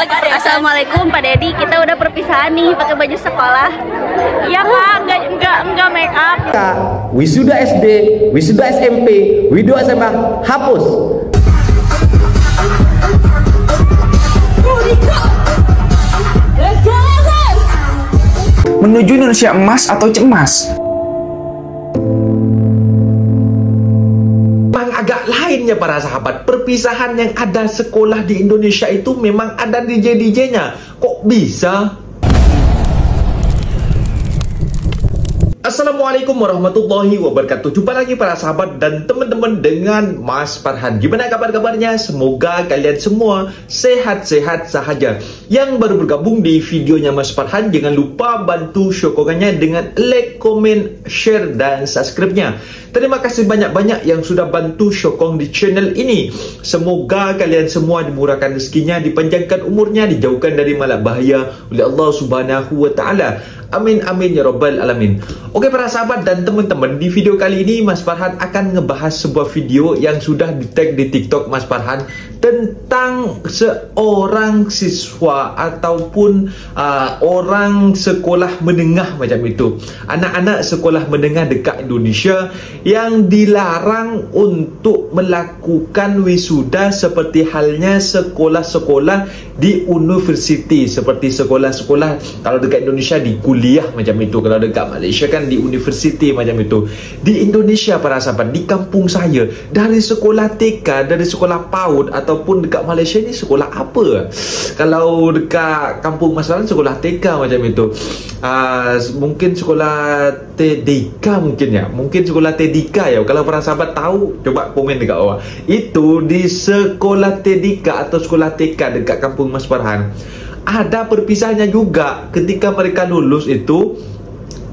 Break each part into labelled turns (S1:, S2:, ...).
S1: Assalamualaikum Pak Dedi, kita udah perpisahan nih pakai baju sekolah. Iya Kak, enggak make up.
S2: Wisuda SD, wisuda SMP, wisuda SMA, hapus.
S3: Menuju Indonesia emas atau cemas?
S4: Agak lainnya para sahabat, perpisahan yang ada sekolah di Indonesia itu memang ada DJ-nya. Kok bisa? Assalamualaikum warahmatullahi wabarakatuh. Jumpa lagi para sahabat dan teman-teman dengan Mas Farhan. Gimana kabar-kabarnya? Semoga kalian semua sehat-sehat sahaja. Yang baru bergabung di videonya Mas Farhan, jangan lupa bantu sokongannya dengan like, komen, share, dan subscribe-nya. Terima kasih banyak-banyak yang sudah bantu sokong di channel ini. Semoga kalian semua dimurahkan rezekinya, dipanjangkan umurnya, dijauhkan dari malapetaka oleh Allah Subhanahu wa taala. Amin amin ya rabbal alamin. Oke para sahabat dan teman-teman, di video kali ini Mas Farhan akan ngebahas sebuah video yang sudah di-tag di TikTok Mas Farhan tentang seorang siswa ataupun orang sekolah menengah macam itu. Anak-anak sekolah menengah dekat Indonesia yang dilarang untuk melakukan wisuda seperti halnya sekolah-sekolah di universiti, seperti sekolah-sekolah kalau dekat Indonesia di kuliah macam itu, kalau dekat Malaysia kan di universiti macam itu. Di Indonesia para sahabat, di kampung saya, dari sekolah TK, dari sekolah PAUD ataupun dekat Malaysia ni sekolah apa? Kalau dekat kampung Mas Farhan sekolah TK macam itu. Mungkin sekolah TDK mungkin ya. Mungkin sekolah TDK ya. Kalau para sahabat tahu, coba komen dekat bawah. Itu di sekolah TDK atau sekolah TK dekat kampung Mas Farhan. Ada perpisahannya juga. Ketika mereka lulus itu,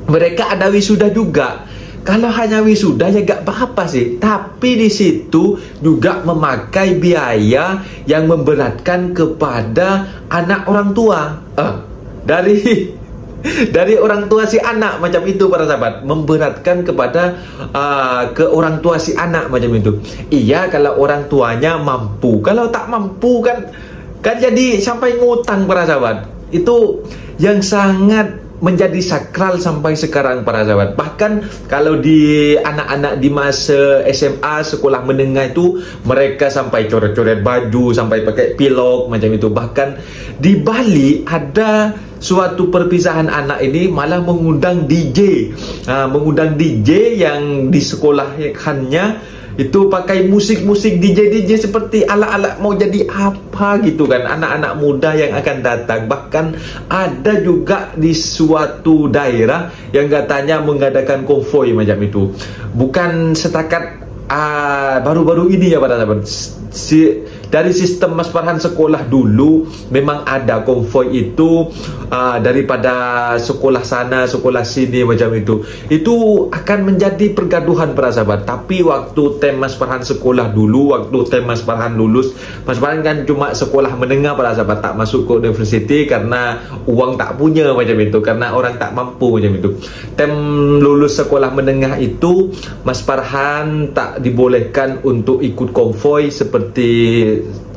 S4: mereka ada wisuda juga. Kalau hanya wisuda ya gak apa-apa sih, tapi di situ juga memakai biaya yang memberatkan kepada anak orang tua. Dari orang tua si anak macam itu para sahabat, memberatkan kepada ke orang tua si anak macam itu. Iya kalau orang tuanya mampu, kalau tak mampu kan jadi sampai ngutang para sahabat. Itu yang sangat menjadi sakral sampai sekarang para sahabat. Bahkan kalau di anak-anak di masa SMA, sekolah menengah itu, mereka sampai coret-coret baju, sampai pakai pilok macam itu. Bahkan di Bali ada suatu perpisahan anak ini malah mengundang DJ. Mengundang DJ yang di sekolahannya itu pakai musik-musik DJ seperti ala-ala mau jadi apa gitu kan, anak-anak muda yang akan datang. Bahkan ada juga di suatu daerah yang katanya mengadakan konvoi macam itu. Bukan setakat baru-baru ini ya para sahabat. Dari sistem Mas Farhan sekolah dulu memang ada konvoi itu, daripada sekolah sana sekolah sini macam itu akan menjadi pergaduhan para sahabat. Tapi waktu tem Mas Farhan sekolah dulu, waktu tem Mas Farhan lulus, Mas Farhan kan cuma sekolah menengah para sahabat, tak masuk ke universiti karena uang tak punya macam itu, karena orang tak mampu macam itu. Tem lulus sekolah menengah itu Mas Farhan tak dibolehkan untuk ikut konvoi, seperti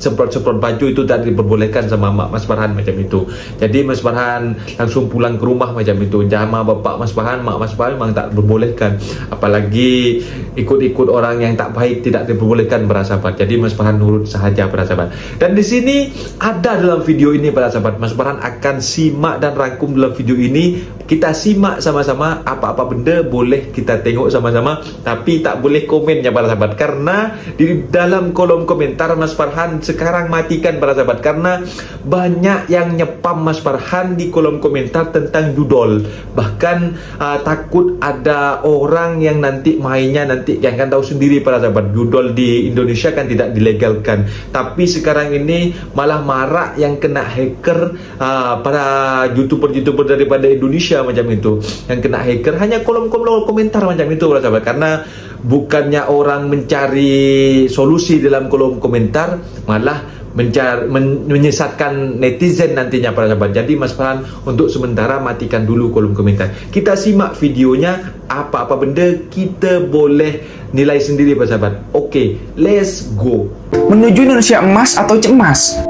S4: semprot-semprot baju itu tak diperbolehkan sama mak Mas Farhan macam itu. Jadi Mas Farhan langsung pulang ke rumah macam itu. Sama bapak Mas Farhan, mak Mas Farhan memang tak diperbolehkan. Apalagi ikut-ikut orang yang tak baik tidak diperbolehkan para sahabat. Jadi Mas Farhan nurut sahaja para sahabat. Dan di sini ada dalam video ini para sahabat, Mas Farhan akan simak dan rangkum dalam video ini. Kita simak sama-sama, apa-apa benda boleh kita tengok sama-sama, tapi tak boleh komennya para sahabat, karena di dalam kolom komentar Mas Farhan sekarang matikan para sahabat, karena banyak yang nyepam Mas Farhan di kolom komentar tentang judol. Bahkan takut ada orang yang nanti mainnya, nanti yang kan tahu sendiri para sahabat, judol di Indonesia kan tidak dilegalkan. Tapi sekarang ini malah marak yang kena hacker, para youtuber-youtuber daripada Indonesia macam itu, yang kena hacker hanya kolom komentar macam itu para sahabat. Karena bukannya orang mencari solusi dalam kolom komentar, malah menyesatkan netizen nantinya para sahabat. Jadi Mas Farhan untuk sementara matikan dulu kolom komentar. Kita simak videonya, apa-apa benda kita boleh nilai sendiri para sahabat. Oke, let's go.
S3: Menuju Indonesia emas atau cemas?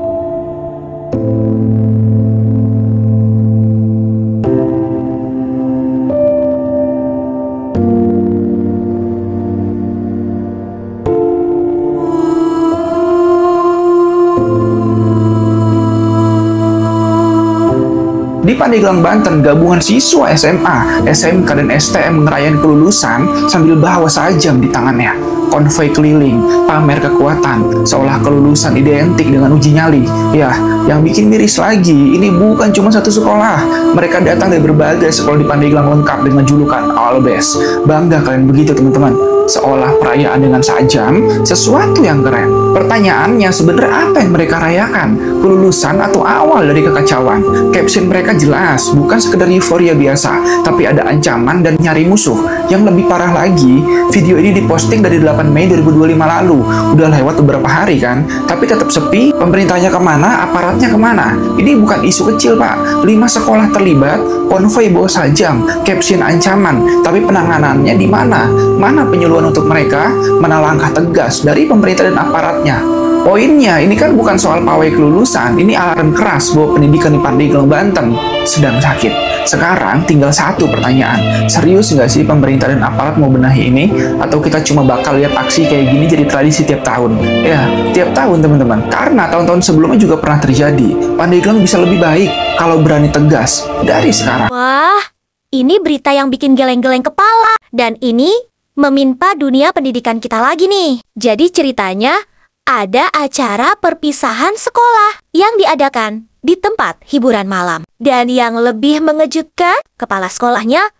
S3: Di Pandeglang, Banten, gabungan siswa SMA, SMK, dan STM ngerayain kelulusan sambil bawa sajam di tangannya. Konvoi keliling, pamer kekuatan, seolah kelulusan identik dengan uji nyali. Ya, yang bikin miris lagi, ini bukan cuma satu sekolah. Mereka datang dari berbagai sekolah di Pandeglang lengkap dengan julukan All Best. Bangga kalian begitu, teman-teman. Seolah perayaan dengan sajam, sesuatu yang keren. Pertanyaannya, sebenarnya apa yang mereka rayakan? Kelulusan atau awal dari kekacauan? Caption mereka jelas, bukan sekedar euforia biasa, tapi ada ancaman dan nyari musuh. Yang lebih parah lagi, video ini diposting dari 8 Mei 2025 lalu. Udah lewat beberapa hari kan, tapi tetap sepi. Pemerintahnya kemana, aparatnya kemana? Ini bukan isu kecil, Pak. 5 sekolah terlibat, konvoi bawa sajam, caption ancaman, tapi penanganannya di mana? Mana penyuluhan untuk mereka? Mana langkah tegas dari pemerintah dan aparatnya? Poinnya, ini kan bukan soal pawai kelulusan, ini alarm keras bahwa pendidikan di Pandeglang, Banten sedang sakit. Sekarang tinggal satu pertanyaan, serius nggak sih pemerintah dan aparat mau benahi ini? Atau kita cuma bakal lihat aksi kayak gini jadi tradisi tiap tahun? Ya, tiap tahun teman-teman, karena tahun-tahun sebelumnya juga pernah terjadi. Pandeglang bisa lebih baik kalau berani tegas dari sekarang.
S5: Wah, ini berita yang bikin geleng-geleng kepala. Dan ini meminta dunia pendidikan kita lagi nih. Jadi ceritanya, ada acara perpisahan sekolah yang diadakan di tempat hiburan malam. Dan yang lebih mengejutkan, kepala sekolahnya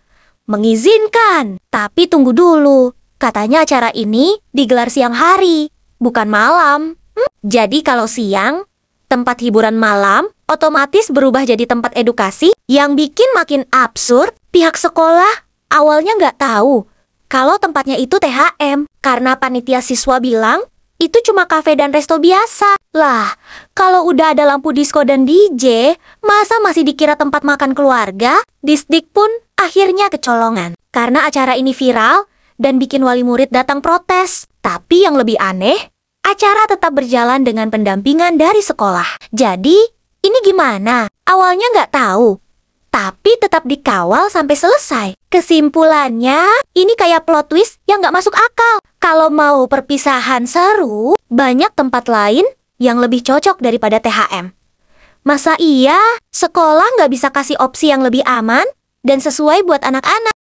S5: mengizinkan. Tapi tunggu dulu, katanya acara ini digelar siang hari, bukan malam. Jadi kalau siang, tempat hiburan malam otomatis berubah jadi tempat edukasi. Yang bikin makin absurd, pihak sekolah awalnya nggak tahu kalau tempatnya itu THM. Karena panitia siswa bilang, itu cuma kafe dan resto biasa. Lah, kalau udah ada lampu disko dan DJ, masa masih dikira tempat makan keluarga? Disdik pun akhirnya kecolongan. Karena acara ini viral dan bikin wali murid datang protes. Tapi yang lebih aneh, acara tetap berjalan dengan pendampingan dari sekolah. Jadi, ini gimana? Awalnya nggak tahu, tapi tetap dikawal sampai selesai. Kesimpulannya, ini kayak plot twist yang nggak masuk akal. Kalau mau perpisahan seru, banyak tempat lain yang lebih cocok daripada THM. Masa iya, sekolah nggak bisa kasih opsi yang lebih aman dan sesuai buat anak-anak?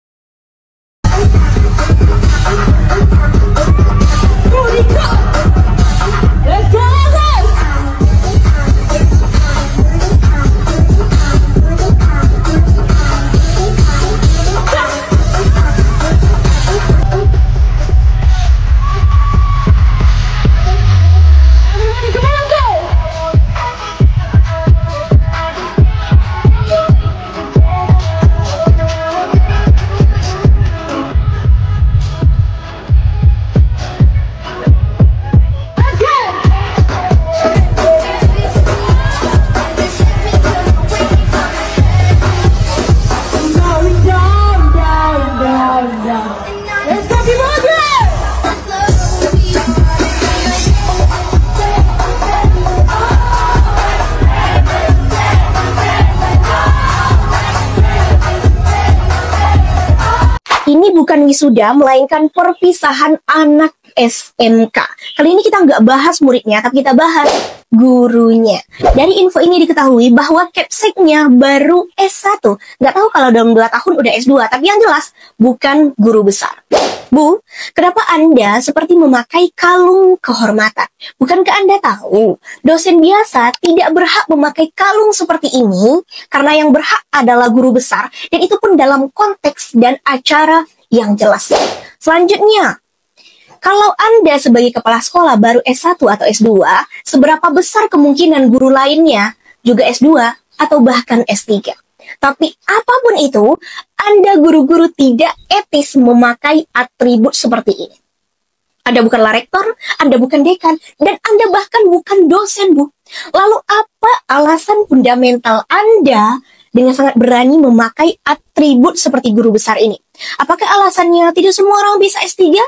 S6: Ini bukan wisuda, melainkan perpisahan anak SMK. Kali ini kita nggak bahas muridnya, tapi kita bahas gurunya. Dari info ini diketahui bahwa capseknya baru S1. Nggak tahu kalau dalam 2 tahun udah S2, tapi yang jelas bukan guru besar. Bu, kenapa Anda seperti memakai kalung kehormatan? Bukankah Anda tahu, dosen biasa tidak berhak memakai kalung seperti ini, karena yang berhak adalah guru besar, dan itu pun dalam konteks dan acara yang jelas. Selanjutnya, kalau Anda sebagai kepala sekolah baru S1 atau S2, seberapa besar kemungkinan guru lainnya juga S2 atau bahkan S3? Tapi apapun itu, Anda guru-guru tidak etis memakai atribut seperti ini. Anda bukanlah rektor, Anda bukan dekan, dan Anda bahkan bukan dosen, Bu. Lalu apa alasan fundamental Anda dengan sangat berani memakai atribut seperti guru besar ini? Apakah alasannya tidak semua orang bisa S3?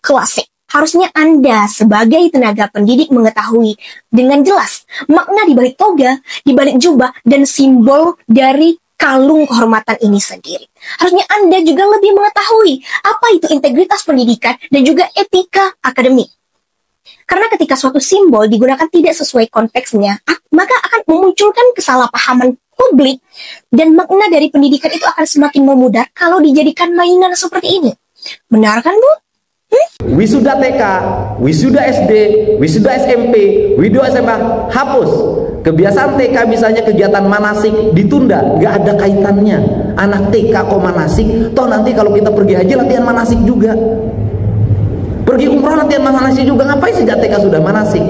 S6: Klasik. Harusnya Anda sebagai tenaga pendidik mengetahui dengan jelas makna di balik toga, di balik jubah, dan simbol dari kalung kehormatan ini sendiri. Harusnya Anda juga lebih mengetahui apa itu integritas pendidikan dan juga etika akademik. Karena ketika suatu simbol digunakan tidak sesuai konteksnya, maka akan memunculkan kesalahpahaman publik dan makna dari pendidikan itu akan semakin memudar kalau dijadikan mainan seperti ini. Benar kan, Bu?
S2: Wisuda TK, wisuda SD, wisuda SMP, wisuda SMA, hapus. Kebiasaan TK misalnya kegiatan manasik ditunda, nggak ada kaitannya. Anak TK kok manasik, toh nanti kalau kita pergi haji latihan manasik juga. Pergi umroh latihan manasik juga, ngapain sejak TK sudah manasik?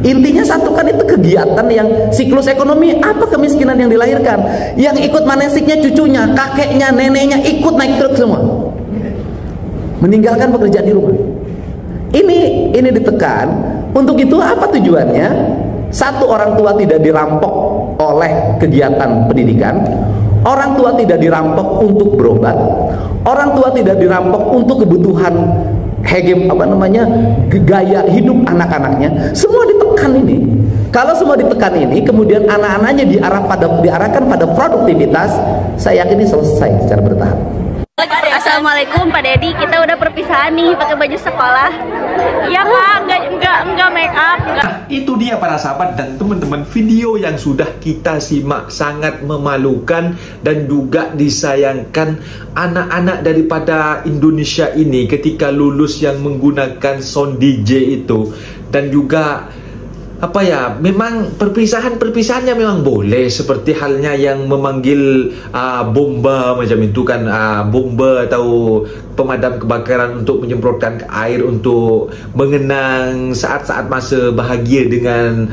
S2: Intinya satu kan itu kegiatan yang siklus ekonomi, apa kemiskinan yang dilahirkan? Yang ikut manasiknya cucunya, kakeknya, neneknya ikut naik truk semua. Meninggalkan pekerjaan di rumah. Ini ditekan. Untuk itu apa tujuannya? Satu, orang tua tidak dirampok oleh kegiatan pendidikan. Orang tua tidak dirampok untuk berobat. Orang tua tidak dirampok untuk kebutuhan gaya hidup anak-anaknya. Semua ditekan ini. Kalau semua ditekan ini, kemudian anak-anaknya diarahkan pada produktivitas, saya yakin ini selesai secara bertahap.
S1: Assalamualaikum Pak Dedi, kita udah perpisahan nih pakai baju sekolah. Iya Kak, enggak make up.
S4: Nah, itu dia para sahabat dan teman-teman, video yang sudah kita simak sangat memalukan dan juga disayangkan. Anak-anak daripada Indonesia ini ketika lulus yang menggunakan sound DJ itu, dan juga memang perpisahannya memang boleh, seperti halnya yang memanggil bomba macam itu kan, bomba atau pemadam kebakaran untuk menyemprotkan air untuk mengenang saat-saat masa bahagia dengan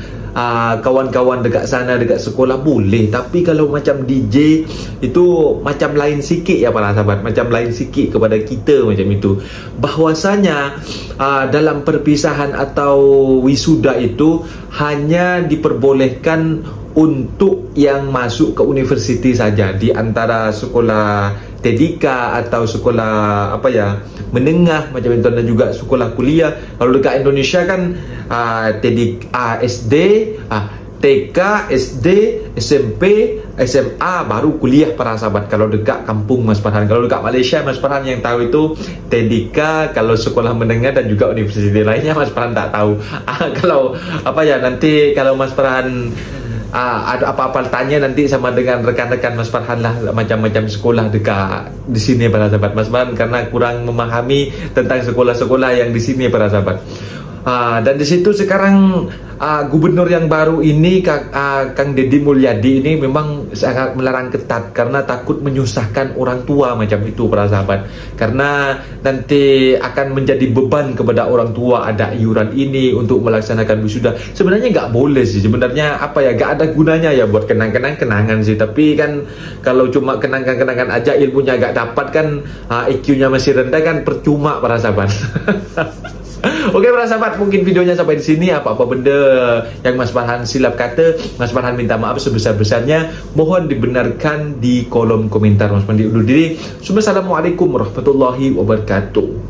S4: kawan-kawan dekat sana, dekat sekolah, boleh. Tapi kalau macam DJ itu macam lain sikit ya para sahabat, macam lain sikit kepada kita macam itu. Bahwasanya dalam perpisahan atau wisuda itu hanya diperbolehkan untuk yang masuk ke universiti saja, di antara sekolah tadika atau sekolah menengah macam itu, dan juga sekolah kuliah. Kalau dekat Indonesia kan SD, TK, SD, SMP, SMA, baru kuliah para sahabat. Kalau dekat kampung Mas Farhan, kalau dekat Malaysia Mas Farhan yang tahu itu tadika, kalau sekolah menengah dan juga universiti lainnya Mas Farhan tak tahu. Kalau nanti kalau Mas Farhan ada apa-apa tanya nanti sama dengan rekan-rekan Mas Farhan lah, macam-macam sekolah dekat di sini para sahabat. Mas Farhan karena kurang memahami tentang sekolah-sekolah yang di sini para sahabat. Dan di situ sekarang gubernur yang baru ini Kang Deddy Mulyadi ini memang sangat melarang ketat karena takut menyusahkan orang tua macam itu para sahabat. Karena nanti akan menjadi beban kepada orang tua, ada iuran ini untuk melaksanakan wisuda. Sebenarnya nggak boleh sih, sebenarnya nggak ada gunanya ya buat kenangan sih. Tapi kan kalau cuma kenangan aja, ilmunya nggak dapat kan, IQ-nya masih rendah kan, percuma para sahabat. Oke para sahabat, mungkin videonya sampai di sini. Apa-apa benda yang Mas Farhan silap kata, Mas Farhan minta maaf sebesar-besarnya. Mohon dibenarkan di kolom komentar. Mas Farhan undur diri. Assalamualaikum warahmatullahi wabarakatuh.